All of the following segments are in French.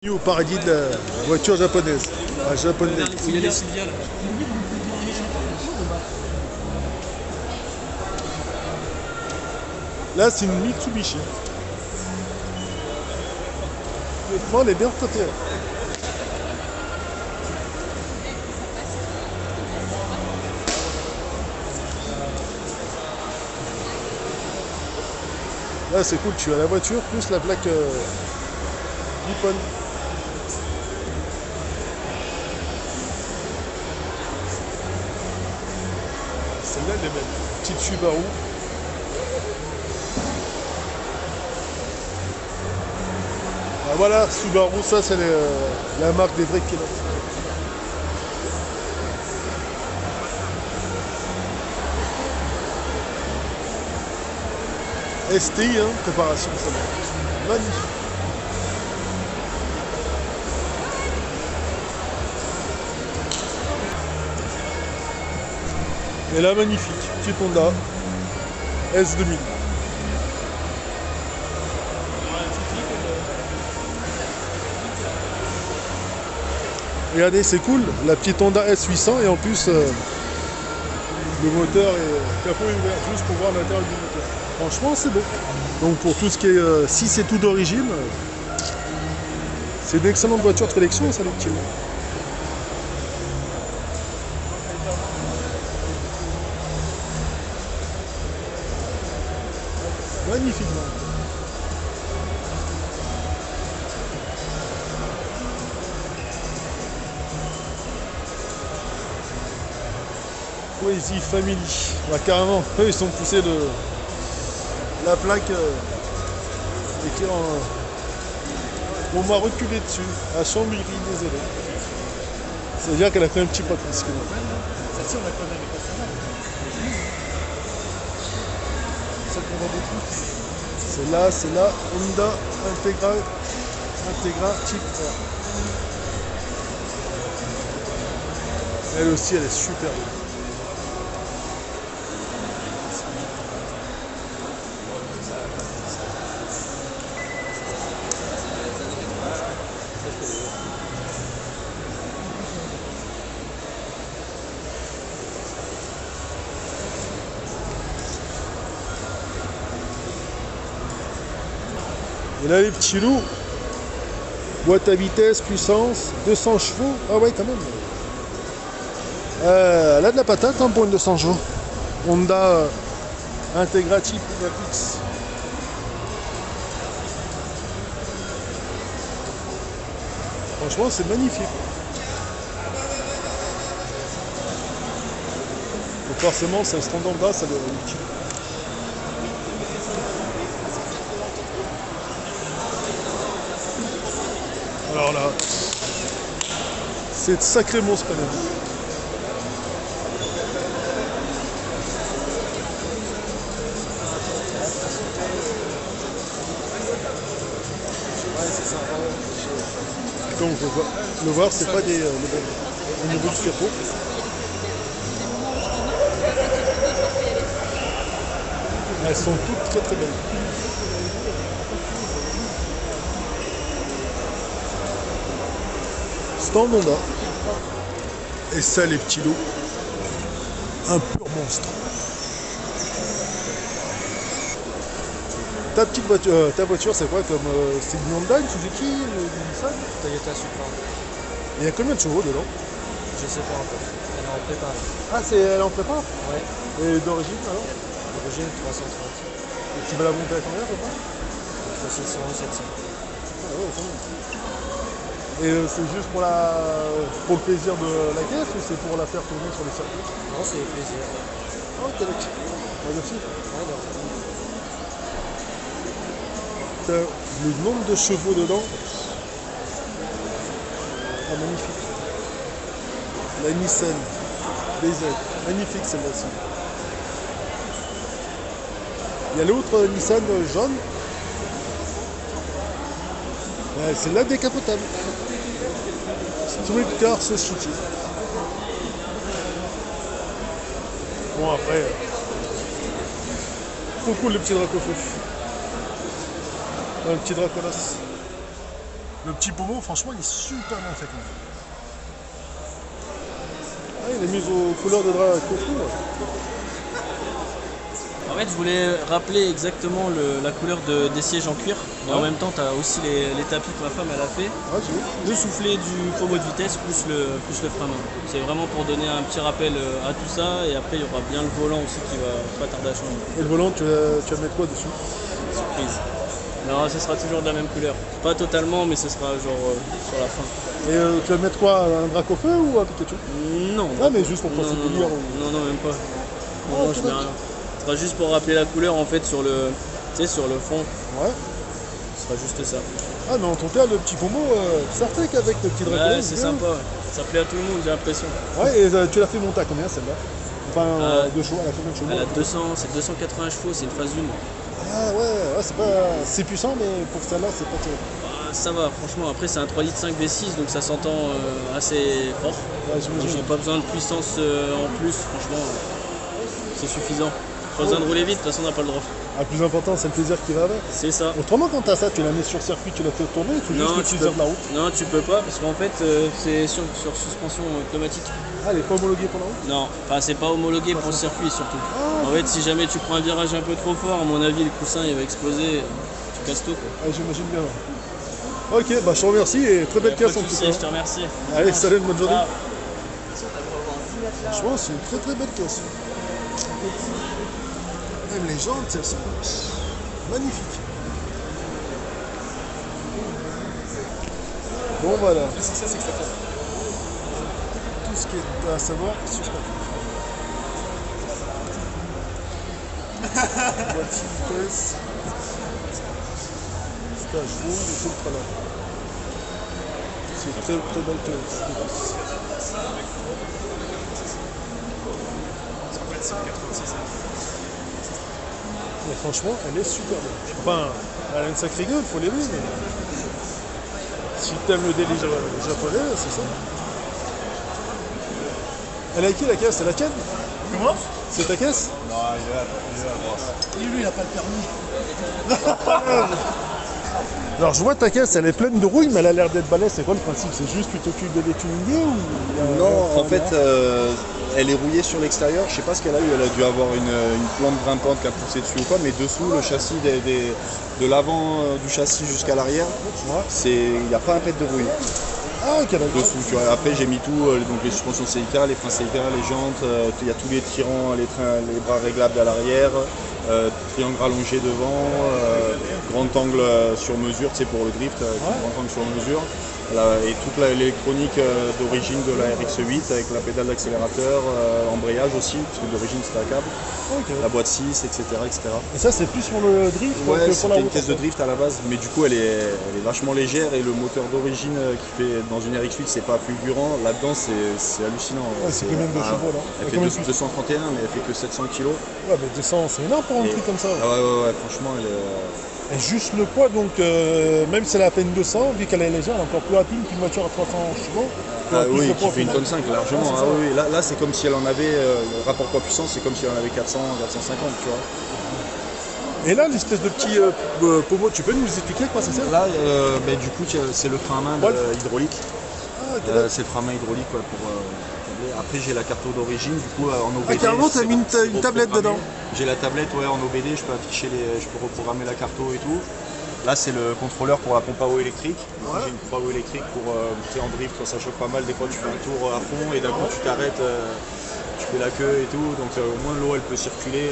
Au paradis de la voiture japonaise. Ah, japonaise. Il y a les Silvia là. Là, c'est une Mitsubishi. Honnêtement, elle est bien retapée. Là, c'est cool. Tu as la voiture plus la plaque Nippon. Celle-là, elle est belle. Petite Subaru. Ah, voilà, Subaru, ça c'est la marque des vrais pilotes. STI, hein, préparation, ça va. Magnifique. Et là, magnifique, petite Honda S2000. Regardez, c'est cool, la petite Honda S800 et en plus le moteur est capot est ouvert juste pour voir l'intérieur du moteur. Franchement, c'est beau. Donc pour tout ce qui est, si c'est tout d'origine, c'est une excellente voiture de collection, ça les petits. Magnifiquement. Crazy Family. Bah, carrément, eux ils sont poussés de la plaque écrit en. On m'a reculé dessus, à Chambéry, désolé. C'est-à-dire qu'elle a fait un petit pas de risque. Celle-ci, on la connaît, mais pas celle-là. Celle qu'on voit beaucoup. C'est la Honda Integra Type R. Elle aussi, elle est super belle. Et là, les petits loups, boîte à vitesse, puissance, 200 chevaux. Ah ouais, quand même. Elle a de la patate hein, pour une 200 chevaux. Honda Integra Type X. Franchement, c'est magnifique. Donc forcément, c'est un stand en bas, ça le petit. Alors là, c'est sacrément splendide. Comme on peut le voir, c'est pas des au niveau du capot. Elles sont toutes très très belles. Stand Honda. Et ça, les petits lots, un pur monstre. Ta petite voiture, ta voiture, c'est quoi comme c'est une Honda, une Suzuki, une Nissan? Toyota Supra. Il y a combien de chevaux dedans? Je sais pas encore. Elle est en prépa. Ah, elle en prépare? Ouais. Et d'origine alors? D'origine 330. Et tu vas la monter à combien à peu près? 600, 700. Ah ouais, quand même. Et c'est juste pour le plaisir de la caisse ou c'est pour la faire tourner sur les circuits? Non, c'est plaisir. Ah ok, d'accord. Ah, merci. Ouais, d'accord. T'as le nombre de chevaux dedans. Ah, magnifique. La Nissan BZ. Magnifique celle-là aussi. Il y a l'autre Nissan jaune. Ouais, celle-là décapotable. Street Car Society. Bon après, trop cool le petit drac au feu. Un petit drac au las. Le petit pommeau, franchement, il est super bien fait. Quand même. Ah, il est mis aux couleurs de drap coco. En fait, je voulais rappeler exactement la couleur des sièges en cuir. Et en même temps, tu as aussi les tapis que ma femme elle a fait. Ouais, j'ai vu. Le soufflet du pommeau de vitesse plus le frein à main. C'est vraiment pour donner un petit rappel à tout ça. Et après, il y aura bien le volant aussi qui va pas tarder à changer. Et le volant, tu vas mettre quoi dessus? Surprise. Non, ce sera toujours de la même couleur. Pas totalement, mais ce sera genre sur la fin. Et tu vas mettre quoi? Un drac au feu ou un Pikachu? Non. Ah, mais juste pour passer le délire. Non, même pas. Non, je mets rien. Ce sera juste pour rappeler la couleur en fait sur le, tu sais, sur le fond. Ouais. Ce sera juste ça. Ah, mais en tout cas, le petit pommeau, Sartec avec le petit drac. Ouais, c'est sympa. Ouais. Ça plaît à tout le monde, j'ai l'impression. Ouais, et tu l'as fait monter à combien celle-là? Enfin, de chevaux, elle a combien de chevaux? Elle a 200, c'est 280 chevaux, c'est une phase 1. Ah ouais, c'est puissant, mais pour celle-là, c'est pas terrible. Ça va, franchement. Après, c'est un 3 litres 5 V6, donc ça s'entend assez fort. Ouais, Donc, j'imagine. j'ai pas besoin de puissance en plus, franchement, c'est suffisant. Pas besoin de rouler vite, de toute façon, on n'a pas le droit. Ah, le plus important, c'est le plaisir qui va avec. C'est ça. Autrement, quand t'as ça, tu la mets sur circuit, tu la fais tourner, il faut juste Non, l'utiliser de la route. non, tu peux pas, parce qu'en fait, c'est sur suspension pneumatique. Ah, elle est pas homologuée pour la route? Non, enfin, c'est pas homologué pour le circuit surtout. En fait, si jamais tu prends un virage un peu trop fort, à mon avis, le coussin il va exploser, tu casses tout quoi. Ah, j'imagine bien. Ok, bah je te remercie et très belle caisse en tout Je cas. te remercie. Allez, salut, bonne journée. Ciao. Franchement, c'est une très très belle caisse. Même les jantes, elles sont magnifiques. Bon voilà. Tout ce qui est à savoir sur ce boîtier vitesse. Stage rouge et tout le tralala. C'est une très très belle caisse. Mais franchement, elle est super belle. Enfin, elle a une sacrée gueule, faut l'aimer, mais... Si t'aimes le délire japonais, c'est ça. Elle a qui la caisse? C'est la tienne? Comment? C'est ta caisse? Non, il est à droite. Lui, il a pas le permis. Alors je vois ta caisse, elle est pleine de rouille, mais elle a l'air d'être balèze. C'est quoi le principe? C'est juste tu t'occupes de les tuninger ou... Non, en fait, elle est rouillée sur l'extérieur. Je sais pas ce qu'elle a eu. Elle a dû avoir une plante grimpante qui a poussé dessus ou quoi. Mais dessous, le châssis de l'avant du châssis jusqu'à l'arrière, il n'y a pas un pet de rouille. Ah ok, d'accord. Dessous, tu vois. Après, j'ai mis tout, donc les suspensions CIK, les freins CIK, les jantes. Il y a tous les tirants, les bras réglables à l'arrière. Triangle rallongé devant, grand angle sur mesure, tu sais, pour le drift, grand angle sur mesure. Et toute l'électronique d'origine de la RX8 avec la pédale d'accélérateur, embrayage aussi, parce que d'origine c'était à câble, la boîte 6, etc. Et ça c'est plus pour le drift Ouais, que pour la c'était route? une caisse de drift à la base, mais du coup elle est vachement légère et le moteur d'origine qui fait dans une RX8 c'est pas fulgurant, là-dedans c'est hallucinant. Ouais, c'est combien de chevaux là? Elle fait 231 mais elle fait que 700 kg. Ouais mais 200 c'est énorme pour un truc comme ça. Ouais, franchement elle est... Et juste le poids, donc même si elle a à peine 200, vu qu'elle est légère, elle est encore plus rapide qu'une voiture à 300 chevaux. Oui, qui fait une tonne 5 largement. Ah, oui. Là c'est comme si elle en avait, rapport poids-puissance, c'est comme si elle en avait 400, 450, tu vois. Et là, l'espèce de petit pommeau, tu peux nous expliquer quoi ça sert? Là, du coup, c'est le frein à main hydraulique. Ah, ok. C'est le frein à main hydraulique pour câbler. Après, j'ai la carte d'origine, du coup, en OBD. Ah, carrément, t'as mis une tablette dedans? J'ai la tablette, ouais, en OBD, je peux afficher je peux reprogrammer la carte et tout. Là, c'est le contrôleur pour la pompe à eau électrique. Ouais. J'ai une pompe à eau électrique pour monter en drift quand ça chauffe pas mal. Des fois, tu fais un tour à fond et d'un coup, tu t'arrêtes, tu fais la queue et tout. Donc, au moins, l'eau, elle peut circuler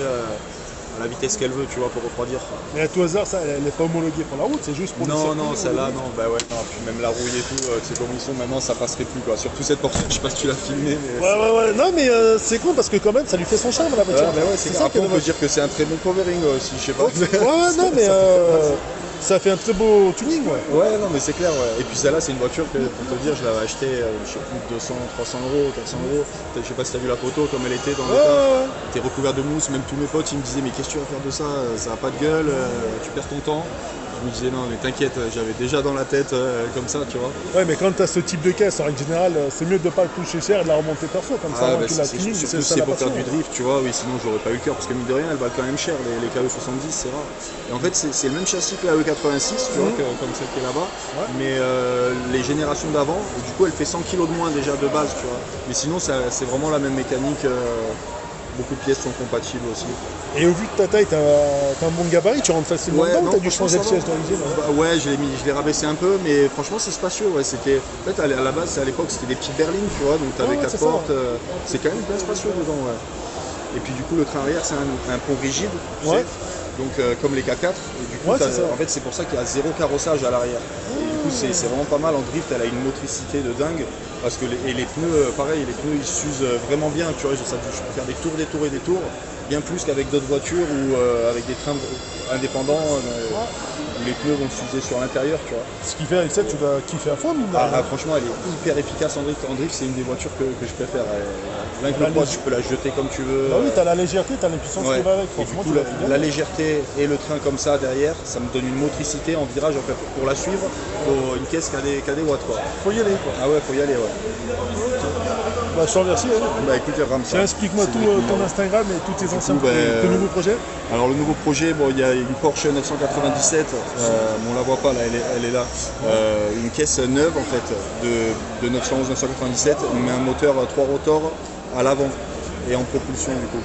à la vitesse qu'elle veut, tu vois, pour refroidir. Mais à tout hasard, ça, elle n'est pas homologuée pour la route, c'est juste pour le circuit? Non, celle-là, non. Bah ouais, non. Puis même la rouille et tout, c'est comme ils sont maintenant, ça passerait plus, quoi. Surtout cette portion, je sais pas si tu l'as filmé, mais... Ouais. Non, mais c'est con parce que quand même, ça lui fait son charme à la voiture. C'est ça qu'on peut dire que c'est un très bon covering aussi, je sais pas. Ouais, non, mais ça fait un très beau tuning, ouais. Ouais, non, mais c'est clair, ouais. Et puis celle-là, c'est une voiture que, pour te dire, je l'avais achetée, je sais plus, 200, 300 euros, 400 euros. Je sais pas si t'as vu la photo, comme elle était dans l'état. Elle était recouverte de mousse, même tous mes potes, ils me disaient, mais qu'est-ce que tu vas faire de ça? Ça a pas de gueule, tu perds ton temps. je me disais non mais t'inquiète, j'avais déjà dans la tête comme ça, tu vois. Ouais, mais quand tu as ce type de caisse, en règle générale, c'est mieux de ne pas le toucher cher et de la remonter perso, comme ça, avant que la tuning, surtout ça c'est la pour faire passion. du drift, tu vois, oui, sinon j'aurais pas eu le cœur, parce que mine de rien, elles valent quand même cher, les KE 70, c'est rare. Et en fait, c'est le même châssis que la E86, tu vois, comme celle qui est là-bas, mais les générations d'avant, et du coup, elle fait 100 kg de moins déjà de base, tu vois. Mais sinon, c'est vraiment la même mécanique. Beaucoup de pièces sont compatibles aussi. Et au vu de ta taille, t'as un bon gabarit, tu rentres facilement dedans ou t'as dû changer de siège d'origine? Ouais, je l'ai rabaissé un peu, mais franchement c'est spacieux. Ouais. En fait, à la base, à l'époque, c'était des petites berlines, tu vois, donc t'avais 4 portes. C'est quand même bien spacieux dedans. Ouais. Et puis du coup, le train arrière, c'est un pont rigide, tu sais, donc comme les K4. Et du coup, en fait, c'est pour ça qu'il y a 0 carrossage à l'arrière. Et du coup, c'est vraiment pas mal. En drift, elle a une motricité de dingue. Parce que les pneus, pareil, les pneus ils s'usent vraiment bien, tu vois, ça peut faire des tours, bien plus qu'avec d'autres voitures ou avec des trains indépendants où les pneus vont s'user sur l'intérieur, tu vois. Ce qui fait avec ça, tu vas kiffer à fond, mine de rien. Franchement, elle est hyper efficace en drift. En drift, c'est une des voitures que je préfère. Rien que le poids, tu peux la jeter comme tu veux. Bah oui, t'as la légèreté, t'as l'impuissance qui va avec. Franchement, du coup, la légèreté et le train comme ça derrière, ça me donne une motricité en virage. En fait, pour la suivre, faut une caisse qui a des watts, quoi. Faut y aller, quoi. Ah ouais, faut y aller, ouais. Bah, je te remercie. Bah écoute, Ramsa. Explique-moi tout ton Instagram et tous tes anciens tes nouveaux projets. Alors le nouveau projet, bon, il y a une Porsche 997, on la voit pas là, elle est là. Une caisse neuve en fait de 911-997, on met un moteur 3 rotors à l'avant et en propulsion du coup.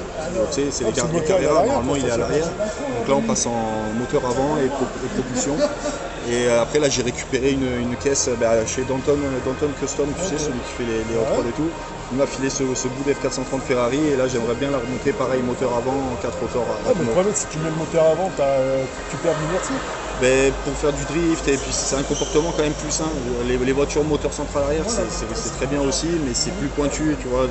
Tu sais, c'est les Carrera, normalement il est à l'arrière. Donc là on passe en moteur avant et propulsion. Et après là j'ai récupéré une caisse chez Danton Custom, tu sais, celui qui fait les hot rods et tout. Il m'a filé ce bout d'F430 Ferrari et là j'aimerais bien la remonter pareil, moteur avant, 4 rotors. Mais le problème c'est que si tu mets le moteur avant, tu perds l'inertie. Pour faire du drift et puis c'est un comportement quand même plus sain. Les voitures moteur central arrière c'est très bien aussi, mais c'est plus pointu, tu vois.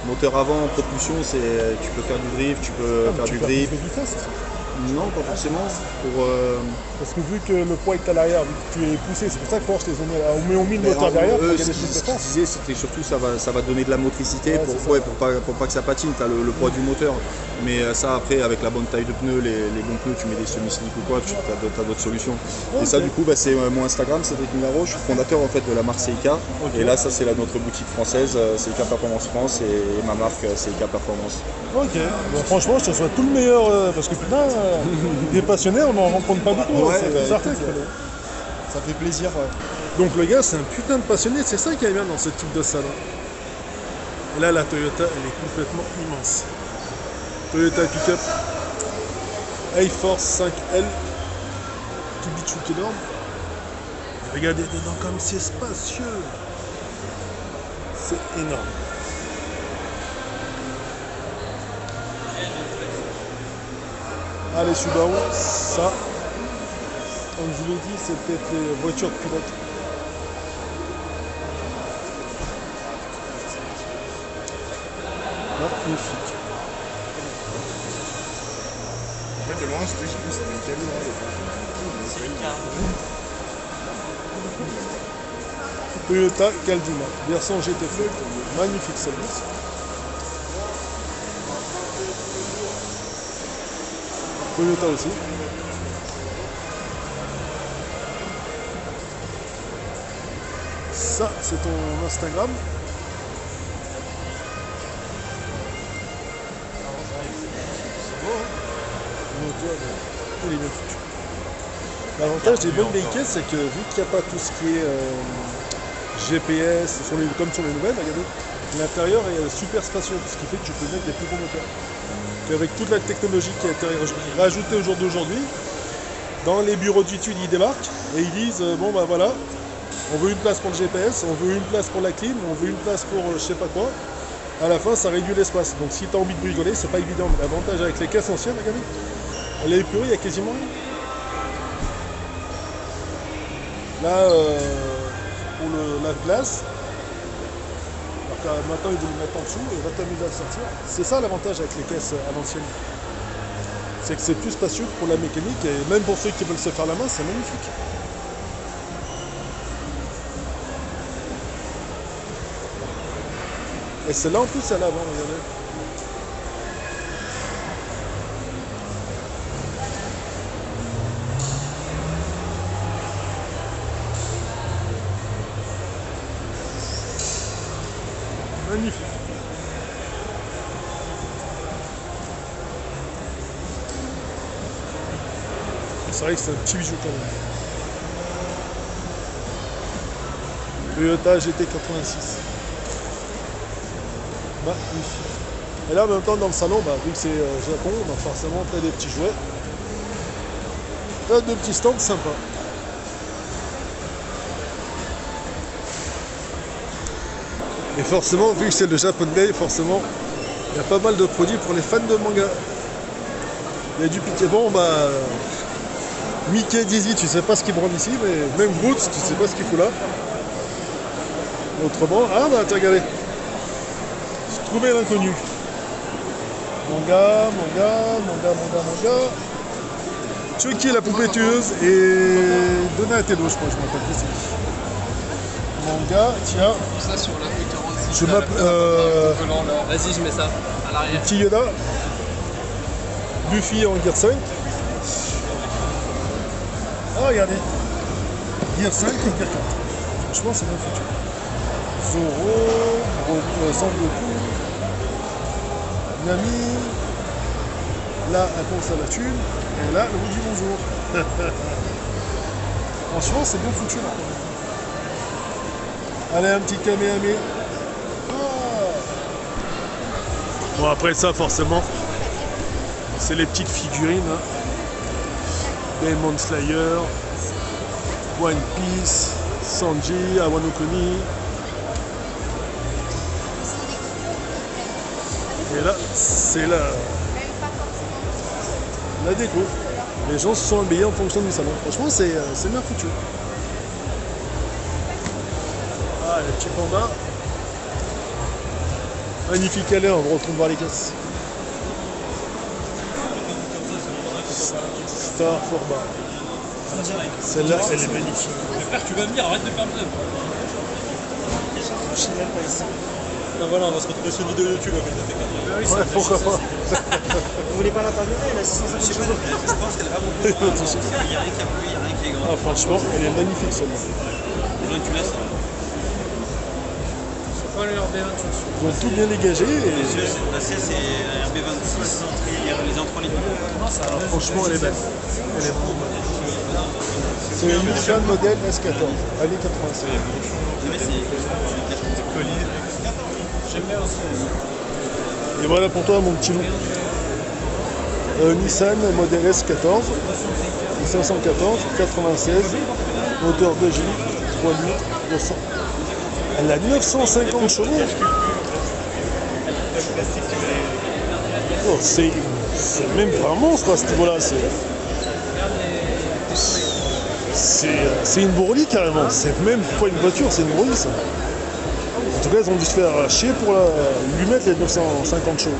Moteur avant, propulsion, tu peux faire du drift, tu peux faire du drift. Non, pas forcément. Parce que vu que le poids est à l'arrière, vu que tu es poussé, c'est pour ça que Porsche ont mis le moteur derrière pour gagner plus de force. Ce qu'ils disaient, c'était surtout ça va donner de la motricité pour pas que ça patine, tu as le poids du moteur. Mais ça après, avec la bonne taille de pneus, les bons pneus, tu mets des semi-slick ou quoi, tu as d'autres solutions. Et ça du coup, c'est mon Instagram, Cédric Minaro, je suis fondateur en fait de la marque CIK. Et là, ça c'est notre boutique française, CIK Performance France, et ma marque CIK Performance. Ok, bon, franchement je te souhaite tout le meilleur, parce que putain, des passionnés, on n'en rencontre pas beaucoup. Ouais, ça fait plaisir. Donc le gars c'est un putain de passionné, c'est ça qui est bien dans ce type de salon. Et là la Toyota elle est complètement immense. Toyota Pickup A-Force 5L tout bitchou énorme. Regardez dedans comme c'est spacieux. C'est énorme. Allez Subaru, ça, comme je vous l'ai dit, c'est peut-être les voitures de pilote. Magnifique. En fait, de loin, c'était un camion. Toyota Caldina, version GT-Flex, magnifique celle-là. Toyota aussi. Ça, c'est ton Instagram. C'est beau, hein? Moteur, il est bien foutu. L'avantage des bonnes véhicules, c'est que vu qu'il n'y a pas tout ce qui est GPS, comme sur les nouvelles, regardez, l'intérieur est super spacieux, ce qui fait que tu peux mettre des plus gros moteurs. Et avec toute la technologie qui a été rajoutée au jour d'aujourd'hui, dans les bureaux d'études, ils débarquent et ils disent bon bah voilà, on veut une place pour le GPS, on veut une place pour la clim, on veut une place pour je sais pas quoi. À la fin, ça réduit l'espace. Donc si tu as envie de bricoler, c'est pas évident. L'avantage avec les caisses anciennes, regardez, elle est épurée, il y a quasiment rien. Là, pour la glace, alors maintenant ils vont le mettre en dessous et il va t'amuser à le sortir. C'est ça l'avantage avec les caisses à l'ancienne. C'est que c'est plus spacieux pour la mécanique et même pour ceux qui veulent se faire la main, c'est magnifique. Et celle-là en plus elle est avant, regardez. Magnifique. C'est vrai que c'est un petit bijou quand même. Toyota GT 86. Magnifique. Et là en même temps dans le salon, vu que c'est Japon, forcément t'as des petits jouets. T'as deux petits stands sympas. Et forcément, vu que c'est le Japan Day, forcément, il y a pas mal de produits pour les fans de manga. Il y a du piqué. Bon, Mickey, Dizzy, tu sais pas ce qu'il branle ici, mais même Brooks, tu sais pas ce qu'il fout là. Autrement, t'as regardé. J'ai trouvé l'inconnu. Manga. Chucky la poupée tueuse et Donatello, je crois, je m'appelle plus. Manga, tiens. Ça sur la Je m'appelle. Vas-y, je mets ça à l'arrière. Petit Yoda. Luffy en Gear 5. Regardez. Gear 5 et Gear 4. Franchement, c'est bien foutu. Zoro, Sangoku, Nami. Là, elle pense à la thune. Et là, le bout du bonjour. Franchement, c'est bien foutu là. Allez, un petit Kamehameha. Bon, après ça, forcément, c'est les petites figurines. Demon Slayer, One Piece, Sanji, Wano Kuni. Et là, c'est la déco. Les gens se sont habillés en fonction du salon. Franchement, c'est bien foutu. Les petits pandas. Magnifique allée, on retourne voir les caisses. Star Forba. Celle-là, elle est magnifique. Frère, tu vas venir, arrête de faire le club. Voilà, on va se retrouver sur une vidéo YouTube avec des TK. Ouais, pourquoi pas. Vous voulez pas l'interviewer, elle a 650 cheveux. Je pense qu'elle va beaucoup. Il n'y a rien qui a plu, il n'y a rien qui est grand. Franchement, elle est magnifique celle-là. Tu laisses. C'est pas le RB28. Ils ont tout bien dégagé. La CS c'est RB26, les entrées en ligne. Franchement, elle est belle. Elle est vraiment belle. C'est une Nissan modèle S14, année 96. Et voilà pour toi mon petit loup. Nissan modèle S14, 514, 96, moteur 2J, 3 litres, 200. Elle a 950 chevaux. Oh, c'est même pas un monstre à ce niveau-là. C'est une bourrelie carrément. C'est même pas une voiture, c'est une bourrelie ça. En tout cas, ils ont dû se faire chier pour lui mettre les 950 chevaux.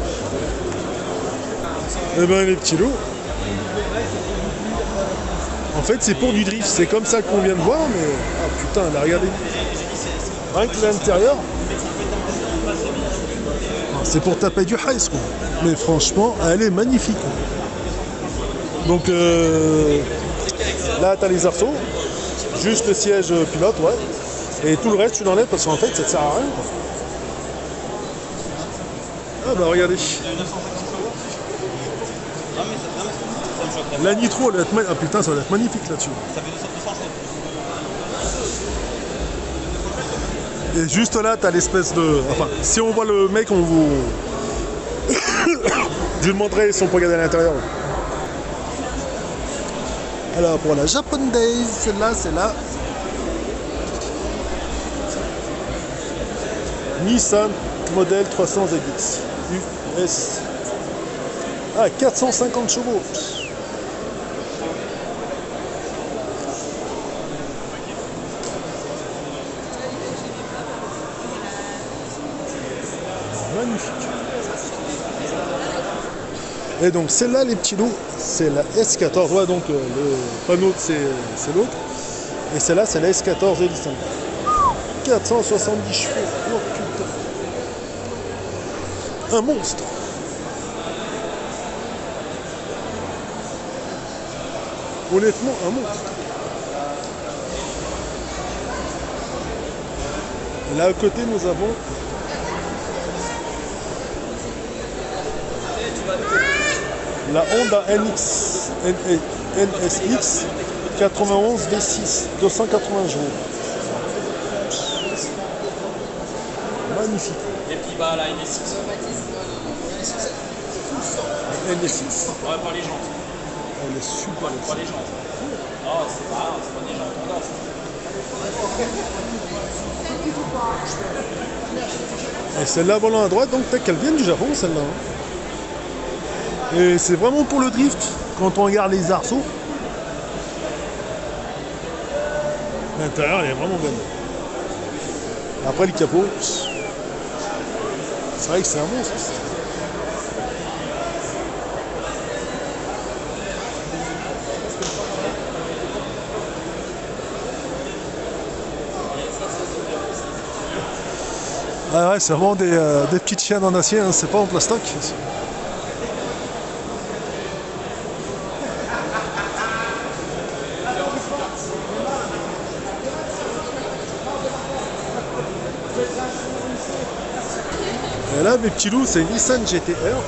Eh ben les petits loups. En fait, c'est pour du drift. C'est comme ça qu'on vient de voir, mais putain, là, regardez. Rien que l'intérieur. C'est pour taper du high school. Mais franchement, elle est magnifique. Donc là, tu as les arceaux. Juste le siège pilote, ouais. Et tout le reste, tu l'enlèves parce qu'en fait, ça ne sert à rien. Ah bah regardez. La nitro, elle va être magnifique. Ah putain, ça va être magnifique là-dessus. Et juste là, t'as l'espèce de... Enfin, si on voit le mec, on vous... Je vais le montrer si on peut regarder à l'intérieur. Alors, pour la Japan Days, celle-là, c'est la... Nissan modèle 300ZX. US. Ah, 450 chevaux. Magnifique. Et donc celle-là, les petits loups, c'est la S14. Ouais, donc le panneau c'est l'autre. Et celle-là, c'est la S14 Edison. 470 chevaux. Oh putain. Un monstre. Honnêtement, un monstre. Là à côté, nous avons La Honda NSX 91 V6, 280 jours. Magnifique. Les petits bas là, NS6. NSX. Ouais, pas les jantes. Elle est super. Pas les jantes. Oh, c'est pas des jantes tendance. Et celle-là volant à droite, donc peut-être qu'elle vient du Japon, celle-là. Et c'est vraiment pour le drift, quand on regarde les arceaux. L'intérieur, elle est vraiment belle. Après, le capot, c'est vrai que c'est un monstre. Ah ouais, c'est vraiment des petites chaînes en acier, hein, c'est pas en plastoc. Et là, mes petits loups, c'est une Nissan GT-R.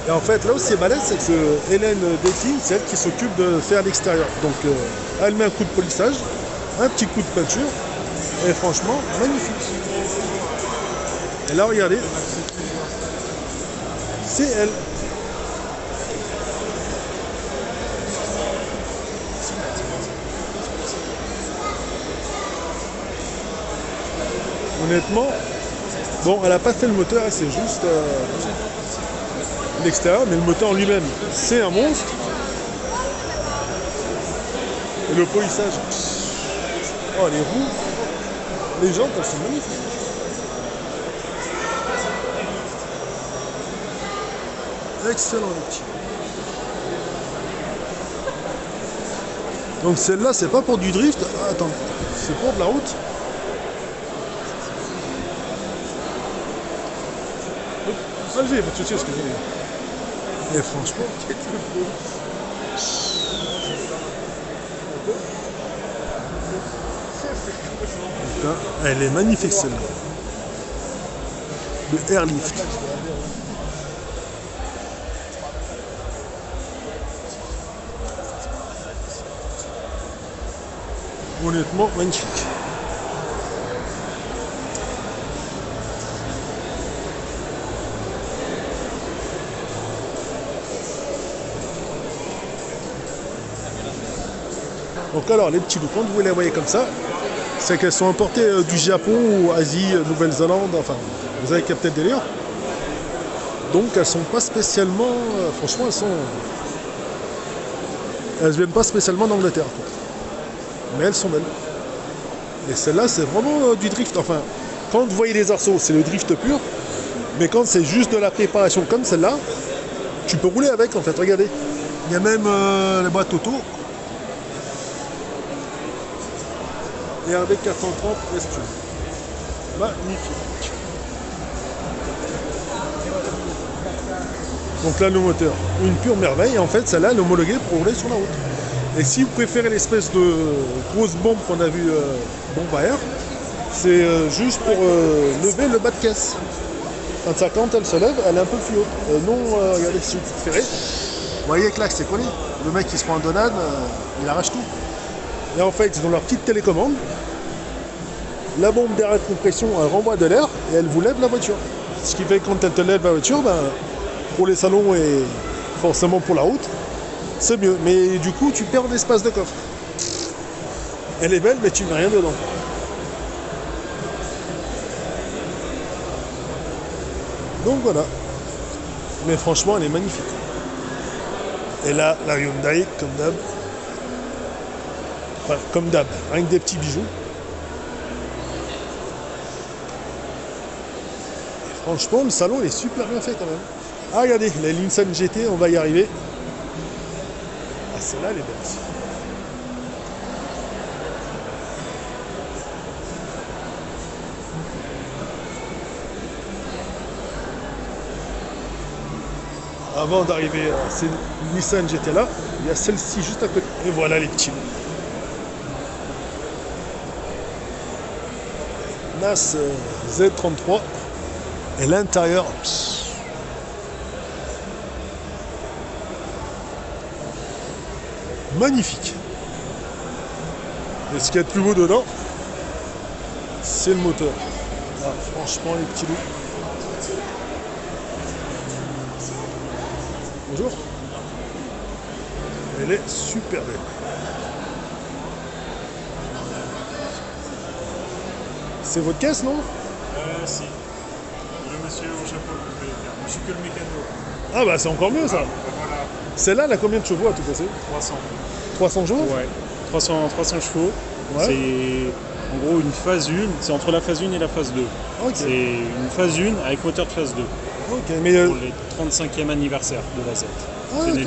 Et en fait, là où c'est balèze, c'est que Hélène Détine, c'est elle qui s'occupe de faire l'extérieur. Donc, elle met un coup de polissage, un petit coup de peinture, et franchement, magnifique. Et là, regardez, c'est elle. Honnêtement, bon, elle n'a pas fait le moteur, c'est juste l'extérieur, mais le moteur en lui-même, c'est un monstre. Et le polissage, oh, les roues, les jantes, elles sont magnifiques. Excellent les petits. Donc celle-là, c'est pas pour du drift. Ah, attends, c'est pour de la route. Allez, pas de soucis, ce que je veux dire. Et franchement, putain, elle est magnifique celle-là. Le Airlift. Honnêtement, magnifique. Donc alors, les petits loups, quand vous les voyez comme ça, c'est qu'elles sont importées du Japon ou Asie, Nouvelle-Zélande, enfin, vous avez capté le délire. Donc elles sont pas spécialement, franchement, elles viennent pas spécialement d'Angleterre, quoi. Mais elles sont belles. Et celle-là, c'est vraiment du drift. Enfin, quand vous voyez les arceaux, c'est le drift pur. Mais quand c'est juste de la préparation comme celle-là, tu peux rouler avec, en fait. Regardez. Il y a même les boîtes auto. Et avec 430 S-Tube. Magnifique. Donc là, le moteur, une pure merveille. Et en fait, celle-là, elle est homologuée pour rouler sur la route. Et si vous préférez l'espèce de grosse bombe qu'on a vu bombe à air, c'est juste pour lever le bas de caisse. Quand elle se lève, elle est un peu plus haute. Non, regardez, si vous préférez, vous voyez que là, c'est collé. Le mec qui se prend un donade, il arrache tout. Et en fait, ils ont leur petite télécommande. La bombe d'arrêt de compression, elle renvoie de l'air et elle vous lève la voiture. Ce qui fait que quand elle te lève la voiture, ben, pour les salons et forcément pour la route, c'est mieux. Mais du coup, tu perds l'espace de coffre. Elle est belle, mais tu mets rien dedans. Donc voilà. Mais franchement, elle est magnifique. Et là, la Hyundai, comme d'hab. Enfin, comme d'hab, rien que des petits bijoux. Et franchement, le salon est super bien fait quand même. Ah, regardez, la Nissan GT, on va y arriver. Ah, celle-là, elle est belle aussi. Avant d'arriver à cette Nissan GT là, il y a celle-ci juste à côté. Et voilà les petits. NAS Z33. Et l'intérieur, magnifique. Et ce qu'il y a de plus beau dedans, c'est le moteur. Ah, franchement, les petits loups. Bonjour. Elle est super belle. C'est votre caisse, non? Si. Le monsieur au chapeau que je vais faire. Moi, je suis que le mécano. Ah bah c'est encore mieux ça. Voilà, Celle-là, elle a combien de chevaux à tout casser? 300. 300 chevaux? Ouais. 300 chevaux. Ouais. C'est en gros une phase 1. C'est entre la phase 1 et la phase 2. Ok. C'est une phase 1 avec moteur de phase 2. Ok, mais Pour les 35e anniversaire de la Z. ah, C'est ok. né